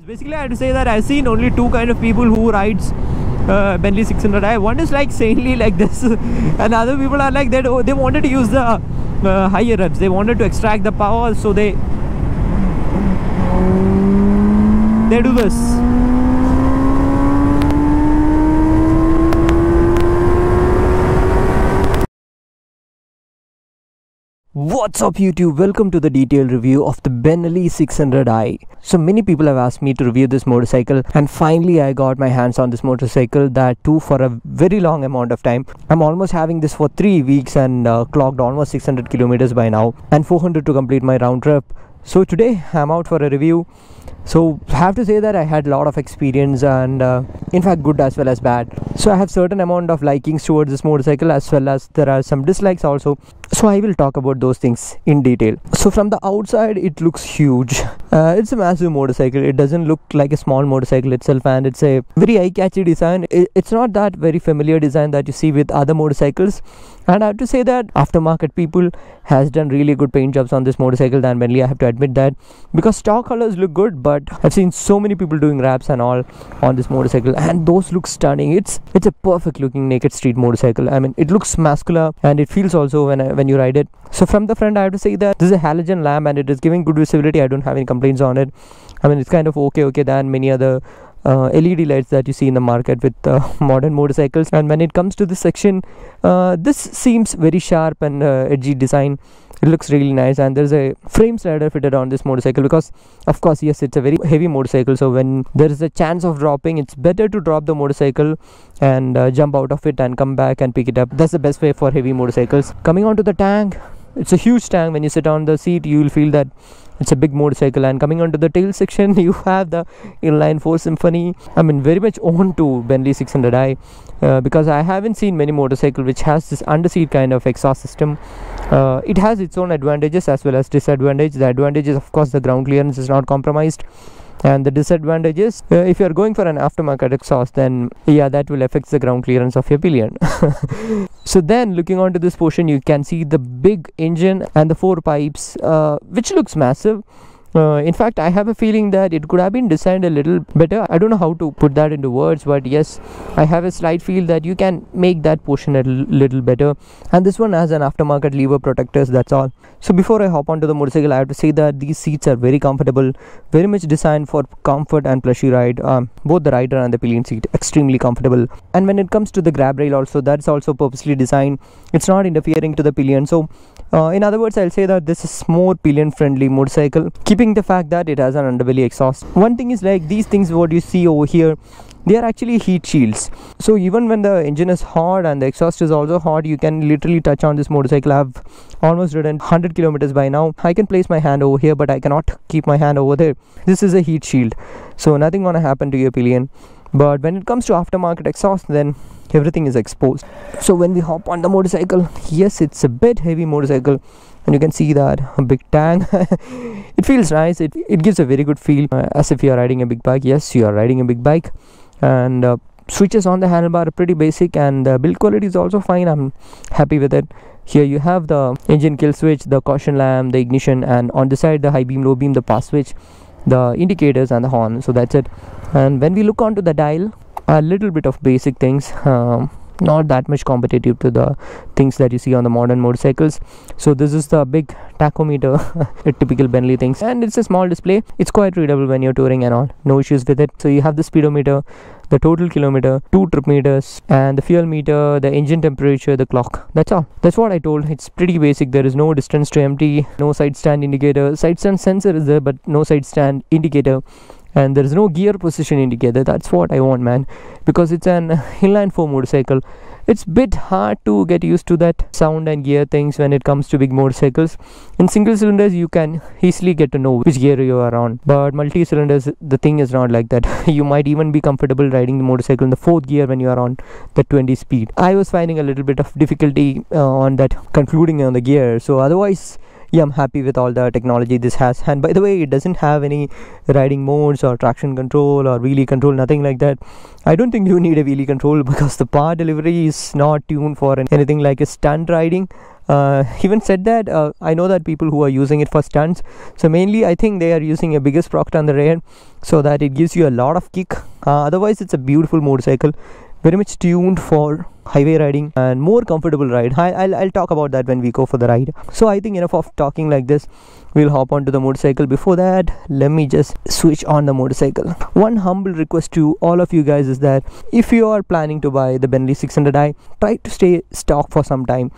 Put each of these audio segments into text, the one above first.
Basically, I have to say that I've seen only two kind of people who rides Benelli 600i. One is like sanely like this, and other people are like that. Oh, they wanted to use the higher revs. They wanted to extract the power, so they do this. What's up YouTube, welcome to the detailed review of the Benelli 600i. So many people have asked me to review this motorcycle, and finally I got my hands on this motorcycle, that too for a very long amount of time. I'm almost having this for 3 weeks and clocked almost 600 kilometers by now and 400 to complete my round trip. So today I'm out for a review. So I have to say that I had a lot of experience, and in fact good as well as bad. So I have certain amount of likings towards this motorcycle, as well as there are some dislikes also. So I will talk about those things in detail. So from the outside it looks huge. It's a massive motorcycle. It doesn't look like a small motorcycle itself, and it's a very eye-catchy design. It's not that very familiar design that you see with other motorcycles. And I have to say that aftermarket people has done really good paint jobs on this motorcycle than Benelli. I have to admit that, because stock colors look good, but I've seen so many people doing wraps and all on this motorcycle, and those look stunning. It's a perfect looking naked street motorcycle. I mean, it looks muscular and it feels also when you ride it. So from the front I have to say that this is a halogen lamp and it is giving good visibility. I don't have any complaints on it. I mean, it's kind of okay than many other LED lights that you see in the market with modern motorcycles. And when it comes to this section, this seems very sharp and edgy design. It looks really nice, and there's a frame slider fitted on this motorcycle because, of course, yes, it's a very heavy motorcycle. So when there is a chance of dropping, it's better to drop the motorcycle and jump out of it and come back and pick it up. That's the best way for heavy motorcycles. Coming on to the tank, it's a huge tank. When you sit on the seat, you will feel that it's a big motorcycle. And coming onto the tail section, you have the inline 4 symphony. I mean, very much owned to Benelli 600i, because I haven't seen many motorcycle which has this underseat kind of exhaust system. It has its own advantages as well as disadvantages. The advantage is, of course, the ground clearance is not compromised, and the disadvantages, if you are going for an aftermarket exhaust, then yeah, that will affect the ground clearance of your pillion. So then looking onto this portion, you can see the big engine and the 4 pipes, which looks massive. In fact, I have a feeling that it could have been designed a little better. I don't know how to put that into words, but yes, I have a slight feel that you can make that portion a little better. And this one has an aftermarket lever protectors, that's all. So before I hop onto the motorcycle, I have to say that these seats are very comfortable, very much designed for comfort and plushy ride. Both the rider and the pillion seat extremely comfortable. And when it comes to the grab rail also, that's also purposely designed. It's not interfering to the pillion. So in other words, I'll say that this is more pillion friendly motorcycle, keeping the fact that it has an underbelly exhaust. One thing is, like, these things what you see over here, they are actually heat shields. So even when the engine is hot and the exhaust is also hot, you can literally touch on this motorcycle. I've almost ridden 100 kilometers by now. I can place my hand over here, but I cannot keep my hand over there. This is a heat shield, so nothing gonna happen to your pillion. But when it comes to aftermarket exhaust, then everything is exposed. So when we hop on the motorcycle, yes, it's a bit heavy motorcycle, and you can see that a big tank. It feels nice. It gives a very good feel, as if you are riding a big bike. Yes, you are riding a big bike. And switches on the handlebar are pretty basic, and the build quality is also fine. I'm happy with it. Here you have the engine kill switch, the caution lamp, the ignition, and on the side the high beam, low beam, the pass switch, the indicators and the horn. So that's it. And when we look onto the dial, a little bit of basic things, not that much competitive to the things that you see on the modern motorcycles. So this is the big tachometer, a typical Benelli things, and it's a small display. It's quite readable when you're touring and all, no issues with it. So you have the speedometer, the total kilometer, 2 trip meters, and the fuel meter, the engine temperature, the clock. That's all. That's what I told. It's pretty basic. There is no distance to empty, no side stand indicator. Side stand sensor is there, but no side stand indicator. And there is no gear position indicator. That's what I want, man, because it's an inline 4 motorcycle. It's a bit hard to get used to that sound and gear things when it comes to big motorcycles. In single cylinders, you can easily get to know which gear you are on, but multi cylinders, the thing is not like that. You might even be comfortable riding the motorcycle in the 4th gear when you are on the 20 speed. I was finding a little bit of difficulty on that, concluding on the gear. So otherwise, yeah, I'm happy with all the technology this has. And by the way, it doesn't have any riding modes or traction control or wheelie control, nothing like that. I don't think you need a wheelie control, because the power delivery is not tuned for anything like a stunt riding. Even said that I know that people who are using it for stunts, so mainly I think they are using a bigger sprocket on the rear so that it gives you a lot of kick. Otherwise it's a beautiful motorcycle, very much tuned for highway riding and more comfortable ride. I'll talk about that when we go for the ride. So I think enough of talking like this, we'll hop onto the motorcycle. Before that, let me just switch on the motorcycle. One humble request to all of you guys is that if you are planning to buy the Benelli 600i, try to stay stock for some time,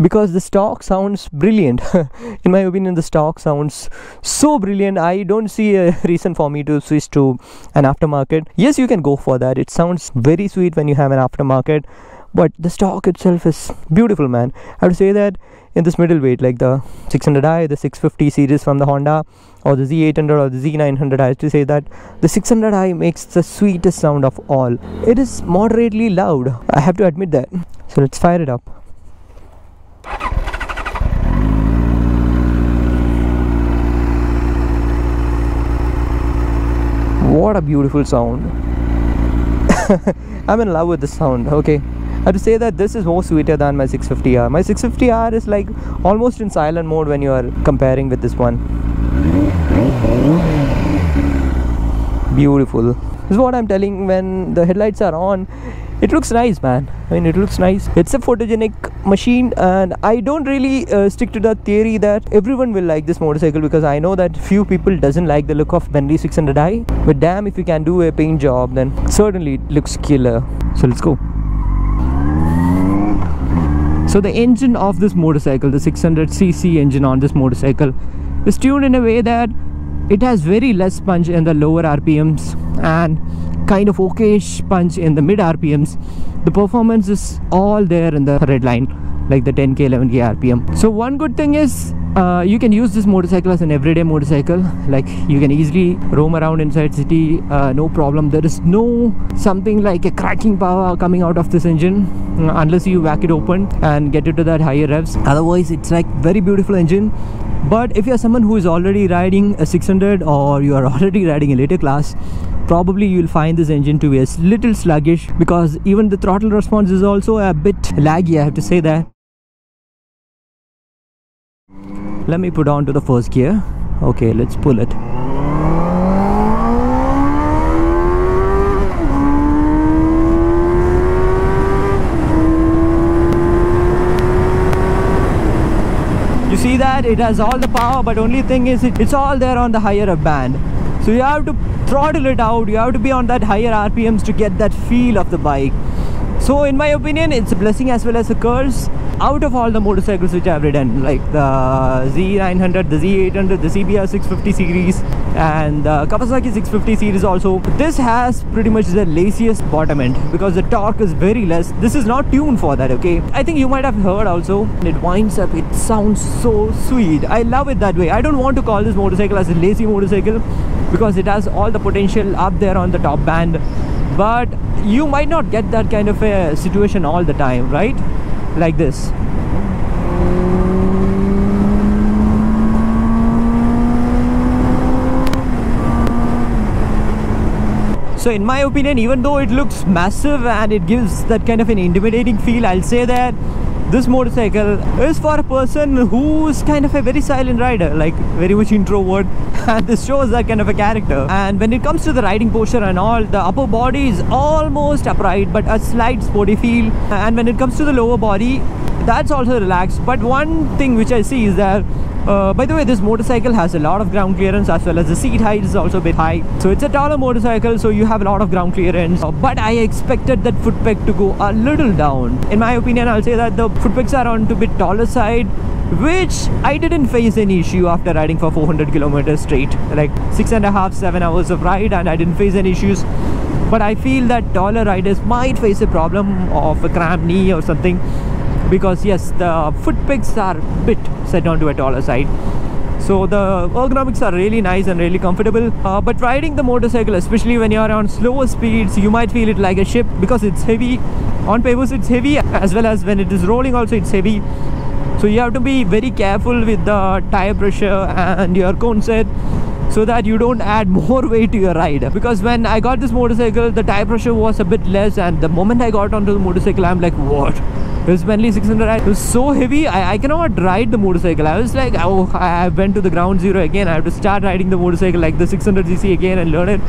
because the stock sounds brilliant. In my opinion, the stock sounds so brilliant. I don't see a reason for me to switch to an aftermarket. Yes, you can go for that, it sounds very sweet when you have an aftermarket, but the stock itself is beautiful, man. I would say that in this middleweight, like the 600i, the 650 series from the Honda, or the Z800 or the Z900, I have to say that the 600i makes the sweetest sound of all. It is moderately loud, I have to admit that. So let's fire it up. What a beautiful sound. I'm in love with the sound. Okay, I have to say that this is more sweeter than my 650R. My 650R is like almost in silent mode when you are comparing with this one. Beautiful. This is what I'm telling, when the headlights are on, it looks nice, man. I mean, it looks nice. It's a photogenic machine, and I don't really stick to the theory that everyone will like this motorcycle, because I know that few people doesn't like the look of Benelli 600i. But damn, if you can do a paint job, then certainly it looks killer. So let's go. So the engine of this motorcycle, the 600cc engine on this motorcycle, is tuned in a way that it has very less punch in the lower RPMs and kind of okayish punch in the mid RPMs. The performance is all there in the red line, like the 10k 11k RPM. So one good thing is you can use this motorcycle as an everyday motorcycle. Like, you can easily roam around inside city, no problem. There is no something like a cracking power coming out of this engine unless you whack it open and get it to that higher revs. Otherwise it's like very beautiful engine. But if you're someone who is already riding a 600 or you are already riding a later class, probably you'll find this engine to be a little sluggish, because even the throttle response is also a bit laggy, I have to say that. Let me put on to the first gear. Okay, let's pull it. You see that it has all the power, but only thing is it's all there on the higher band. So you have to throttle it out, you have to be on that higher RPMs to get that feel of the bike. So in my opinion, it's a blessing as well as a curse. Out of all the motorcycles which I've ridden, like the Z900, the Z800, the CBR 650 series and the Kawasaki 650 series also, this has pretty much the laziest bottom end, because the torque is very less. This is not tuned for that, okay? I think you might have heard also, it winds up, it sounds so sweet. I love it that way. I don't want to call this motorcycle as a lazy motorcycle, because it has all the potential up there on the top band, but you might not get that kind of a situation all the time, right? Like this. So in my opinion, even though it looks massive and it gives that kind of an intimidating feel, I'll say that this motorcycle is for a person who's kind of a very silent rider, like very much introvert, and this shows that kind of a character. And when it comes to the riding posture and all, the upper body is almost upright but a slight sporty feel, and when it comes to the lower body, that's also relaxed. But one thing which I see is that by the way, this motorcycle has a lot of ground clearance, as well as the seat height is also a bit high. So it's a taller motorcycle, so you have a lot of ground clearance. But I expected that foot peg to go a little down. In my opinion, I'll say that the foot pegs are on to a bit taller side, which I didn't face any issue after riding for 400 kilometers straight, like 6.5-7 hours of ride, and I didn't face any issues. But I feel that taller riders might face a problem of a cramped knee or something, because yes, the foot pegs are a bit set onto a taller side. So the ergonomics are really nice and really comfortable, but riding the motorcycle, especially when you're on slower speeds, you might feel it like a ship, because it's heavy. On pavers it's heavy, as well as when it is rolling also it's heavy. So you have to be very careful with the tire pressure and your cone set, so that you don't add more weight to your ride. Because when I got this motorcycle, the tire pressure was a bit less, and the moment I got onto the motorcycle, I'm like, what? This Benelli 600i, it was so heavy, I cannot ride the motorcycle. I was like, oh, I went to the ground zero again. I have to start riding the motorcycle like the 600cc again and learn it.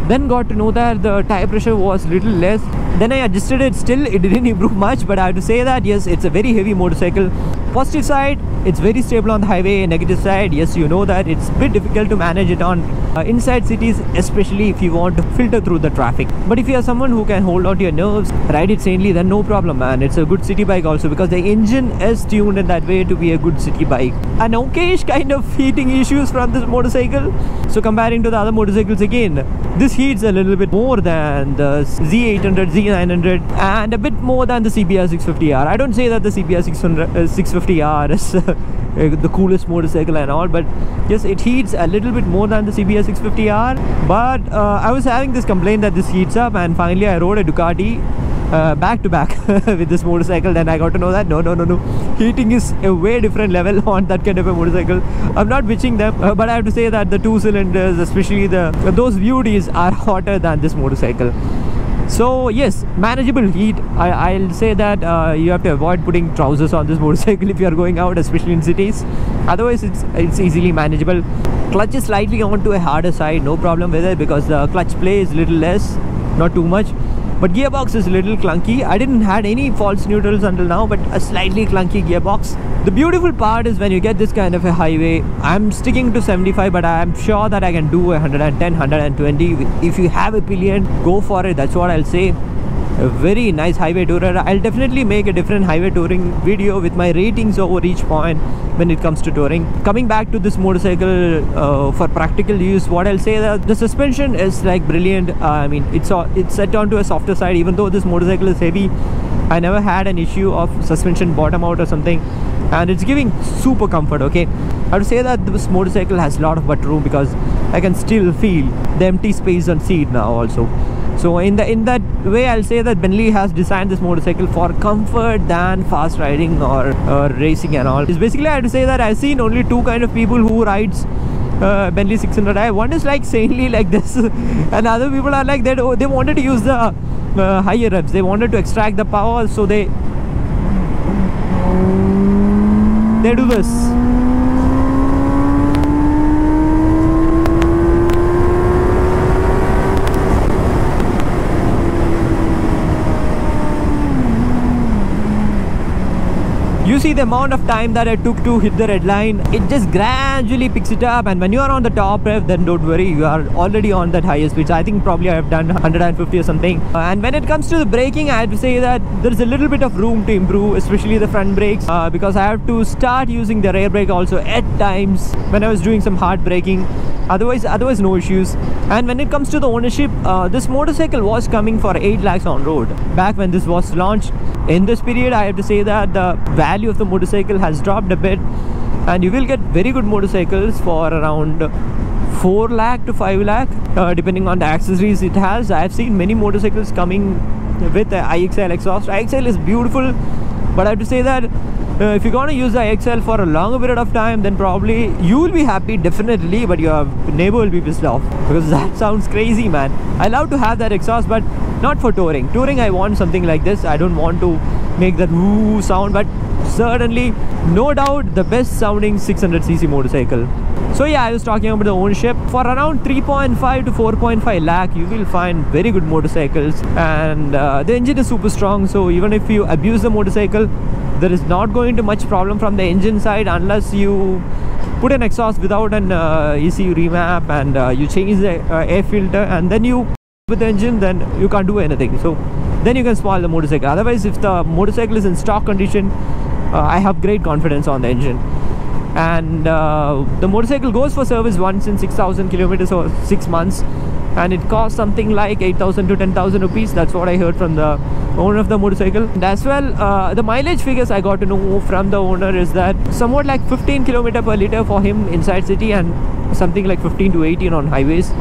Then got to know that the tire pressure was little less. Then I adjusted it. Still, it didn't improve much, but I have to say that yes, it's a very heavy motorcycle. Positive side, it's very stable on the highway. Negative side, yes, you know that it's a bit difficult to manage it on inside cities, especially if you want to filter through the traffic. But if you are someone who can hold on to your nerves, ride it sanely, then no problem, man. It's a good city bike also, because the engine is tuned in that way to be a good city bike. An okayish kind of heating issues from this motorcycle. So comparing to the other motorcycles again, this heats a little bit more than the Z800, Z900, and a bit more than the CBR 650R. I don't say that the CBR 650R is the coolest motorcycle and all, but yes, it heats a little bit more than the CBR 650R. But I was having this complaint that this heats up, and finally I rode a Ducati back to back with this motorcycle. Then I got to know that no, heating is a way different level on that kind of a motorcycle. I'm not bitching them, but I have to say that the 2 cylinders, especially those beauties, are hotter than this motorcycle. So yes, manageable heat. I'll say that you have to avoid putting trousers on this motorcycle if you are going out, especially in cities. Otherwise it's easily manageable. Clutch is slightly onto a harder side, no problem with it, because the clutch play is little less, not too much. But gearbox is a little clunky. I didn't had any false neutrals until now, but a slightly clunky gearbox. The beautiful part is when you get this kind of a highway, I'm sticking to 75, but I'm sure that I can do 110, 120. If you have a pillion, go for it. That's what I'll say. A very nice highway tourer. I'll definitely make a different highway touring video with my ratings over each point when it comes to touring. Coming back to this motorcycle for practical use, what I'll say that the suspension is like brilliant. I mean, it's set onto a softer side. Even though this motorcycle is heavy, I never had an issue of suspension bottom out or something, and it's giving super comfort. Okay, I have to say that this motorcycle has a lot of butt room, because I can still feel the empty space on seat now also. So in that way, I'll say that Benelli has designed this motorcycle for comfort than fast riding or racing and all. It's basically, I have to say that I've seen only 2 kind of people who rides Benelli 600i. One is like sanely like this, and other people are like that. They wanted to use the higher revs. They wanted to extract the power, so they do this. You see the amount of time that I took to hit the red line. It just gradually picks it up, and when you are on the top rev, then don't worry, you are already on that higher speed. So I think probably I have done 150 or something. And when it comes to the braking, I have to say that there is a little bit of room to improve, especially the front brakes, because I have to start using the rear brake also at times when I was doing some hard braking. Otherwise no issues. And when it comes to the ownership, this motorcycle was coming for 8 lakhs on road back when this was launched. In this period, I have to say that the value of the motorcycle has dropped a bit, and you will get very good motorcycles for around 4 lakh to 5 lakh depending on the accessories it has. I have seen many motorcycles coming with the IXL exhaust. IXL is beautiful, but I have to say that if you're gonna use the IXL for a longer period of time, then probably you will be happy, definitely, but your neighbor will be pissed off, because that sounds crazy, man. I love to have that exhaust, but not for touring. Touring, I want something like this. I don't want to make that woo sound, but certainly, no doubt, the best sounding 600cc motorcycle. So yeah, I was talking about the ownership. For around 3.5 to 4.5 lakh, you will find very good motorcycles, and the engine is super strong. So even if you abuse the motorcycle, there is not going to much problem from the engine side, unless you put an exhaust without an ECU remap, and you change the air filter, and then you with the engine, then you can't do anything. So then you can spoil the motorcycle. Otherwise, if the motorcycle is in stock condition, I have great confidence on the engine. And the motorcycle goes for service once in 6,000 kilometers or 6 months, and it costs something like 8,000 to 10,000 rupees. That's what I heard from the owner of the motorcycle. And as well, the mileage figures I got to know from the owner is that somewhat like 15 kilometer per liter for him inside city, and something like 15 to 18 on highways,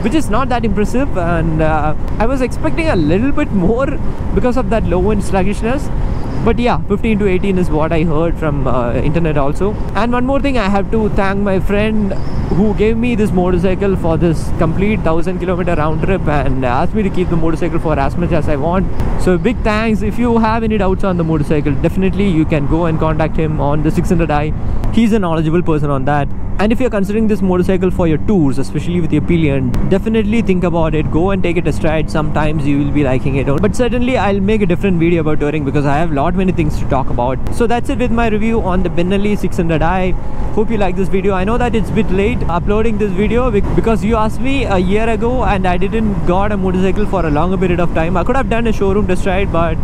which is not that impressive. And I was expecting a little bit more because of that low end sluggishness. But I have to say that the mileage figures I got to know from the owner is that somewhat like 15 kilometer per liter for him inside city, and something like 15 to 18 on highways, which is not that impressive. And I was expecting a little bit more because of that low end sluggishness. But But yeah, 15 to 18 is what I heard from internet also. And one more thing, I have to thank my friend who gave me this motorcycle for this complete 1000-kilometer round trip and asked me to keep the motorcycle for as much as I want. So big thanks. If you have any doubts on the motorcycle, definitely you can go and contact him on the 600i. He's a knowledgeable person on that. And if you're considering this motorcycle for your tours, especially with your pillion, definitely think about it. Go and take it a stride. Sometimes you will be liking it. But certainly I'll make a different video about touring because I have many things to talk about. So that's it with my review on the Benelli 600i. Hope you like this video. I know that it's a bit late uploading this video because you asked me a year ago and I didn't got a motorcycle for a longer period of time. I could have done a showroom test ride, but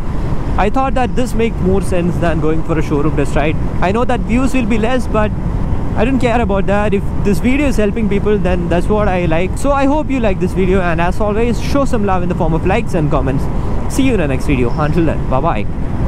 I thought that this makes more sense than going for a showroom test ride. I know that views will be less, but I don't care about that. If this video is helping people, then that's what I like. So I hope you like this video, and as always, show some love in the form of likes and comments. See you in the next video. Until then, bye bye.